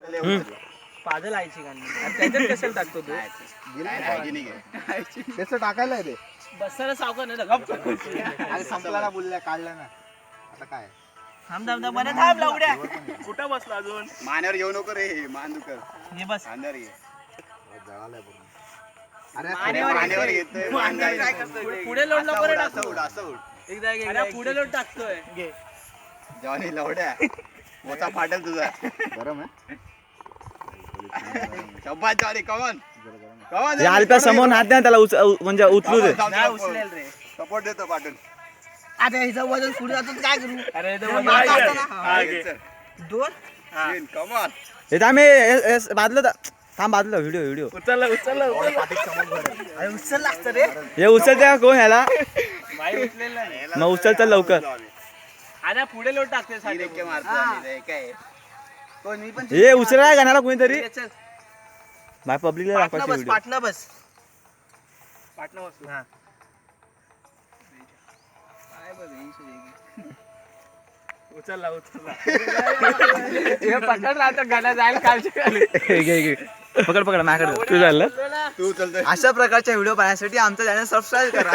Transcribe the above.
पागल आयची गाणी त्याच्यात कशाला टाकतो तू त्याचं टाकायला आहे ते बसायला सावकार नाही अरे संपला ना बोलल्या काढला ना आता काय थांब बरं थांब लवड्या कुठं बसला अजून मानेवर येऊ नको रे मान दुखर हे बस अंधार ये अरे मानेवर येतोय काय करतोय पुढे लोट नको रे असं टाकू उड असं उड एकदा पुढे लोट टाकतोय घे जॉनी लवड्या मोठा फाटेल तुझा गरम आहे शब्बात जॉनी कमन कमन अल्प्या समोर हात द्या त्याला म्हणजे उचलू दे नाही उचलेल रे सपोर्ट देतो पाठून आता हिचं वजन पुढे जातो काय करू अरे दोन कमन हे आम्ही बाजलं थांब बाजलं व्हिडिओ उचलला अरे उचल लागतं रे हे उचल द्या कोण ह्याला माई उचलेला नाही मग उचल तर लवकर आता पुढे लोट टाकते ही रेखे मारतो आणि रे काय मी पण हे उचलाय गाण्याला कोणीतरी चल बाय पब्लिकला दाखवायची व्हिडिओ पाटणा बस हा उचलला पकडला आता गाणं जायला कालच्या घे पकड माझ्याकडे तू झालं तू उचलतोय अशा प्रकारच्या व्हिडिओ पाहण्यासाठी आमचं चॅनल सबस्क्राईब करा